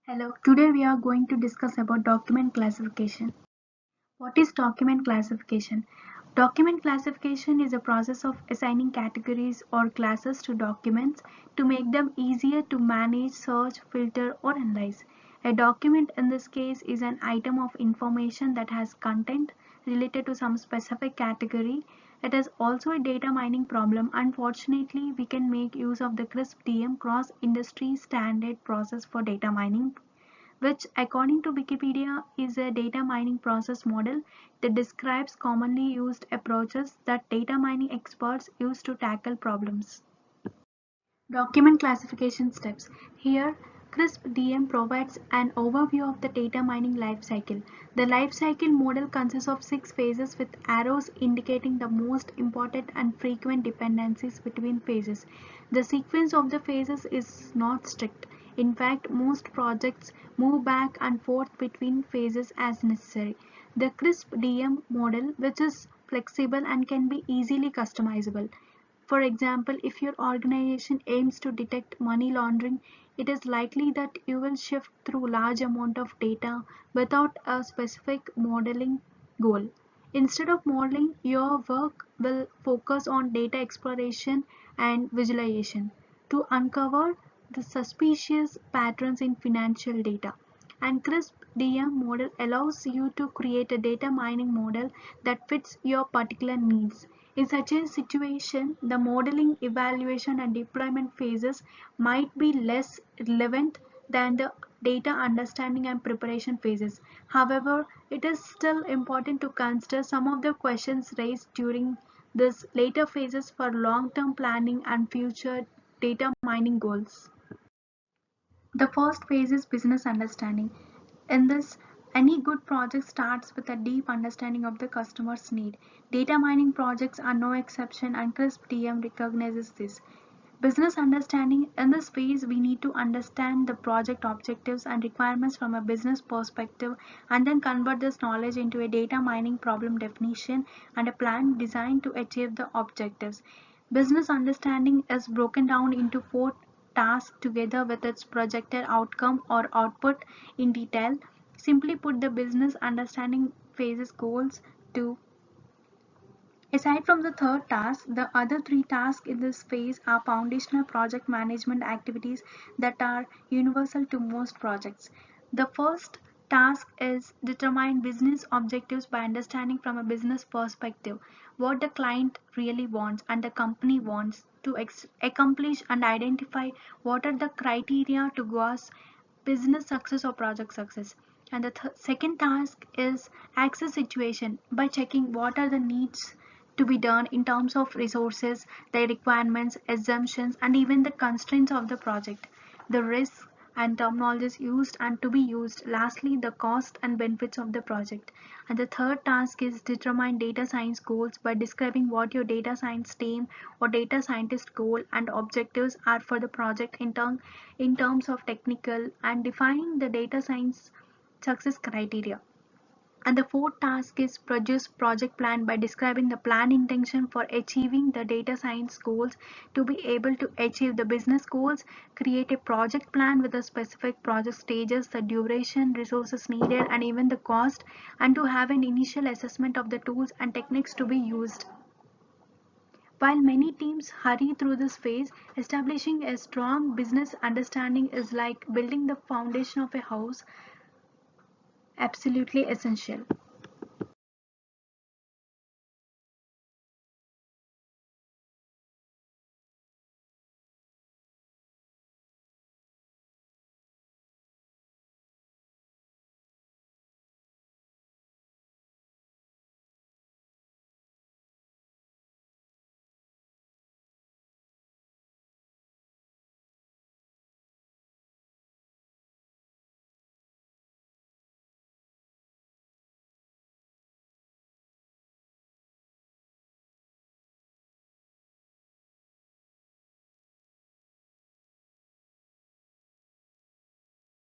Hello, today we are going to discuss about document classification. What is document classification? Document classification is a process of assigning categories or classes to documents to make them easier to manage, search, filter, or analyze. A document in this case is an item of information that has content related to some specific category. It is also a data mining problem. Unfortunately, we can make use of the CRISP-DM cross-industry standard process for data mining, which according to Wikipedia is a data mining process model that describes commonly used approaches that data mining experts use to tackle problems. Document classification steps. Here, CRISP-DM provides an overview of the data mining lifecycle. The lifecycle model consists of 6 phases with arrows indicating the most important and frequent dependencies between phases. The sequence of the phases is not strict. In fact, most projects move back and forth between phases as necessary. The CRISP-DM model, which is flexible and can be easily customizable. For example, if your organization aims to detect money laundering, it is likely that you will shift through large amount of data without a specific modeling goal. Instead of modeling, your work will focus on data exploration and visualization to uncover the suspicious patterns in financial data. And CRISP-DM model allows you to create a data mining model that fits your particular needs. In such a situation, the modeling, evaluation, and deployment phases might be less relevant than the data understanding and preparation phases. However, it is still important to consider some of the questions raised during these later phases for long-term planning and future data mining goals. The first phase is business understanding. In this, any good project starts with a deep understanding of the customer's need. Data mining projects are no exception, and CRISP-DM recognizes this. Business understanding. In this phase, we need to understand the project objectives and requirements from a business perspective and then convert this knowledge into a data mining problem definition and a plan designed to achieve the objectives. Business understanding is broken down into 4 tasks together with its projected outcome or output in detail. Simply put, the business understanding phases goals to. Aside from the third task, the other 3 tasks in this phase are foundational project management activities that are universal to most projects. The first task is determine business objectives by understanding from a business perspective what the client really wants and the company wants to accomplish and identify what are the criteria to gauge business success or project success. And the second task is access situation by checking what are the needs to be done in terms of resources, the requirements, assumptions, and even the constraints of the project, the risks and terminologies used and to be used. Lastly, the cost and benefits of the project. And the third task is determine data science goals by describing what your data science team or data scientist goal and objectives are for the project in terms of technical and defining the data science success criteria. And the fourth task is produce project plan by describing the plan intention for achieving the data science goals. To be able to achieve the business goals, create a project plan with the specific project stages, the duration, resources needed, and even the cost, and to have an initial assessment of the tools and techniques to be used. While many teams hurry through this phase, establishing a strong business understanding is like building the foundation of a house, absolutely essential.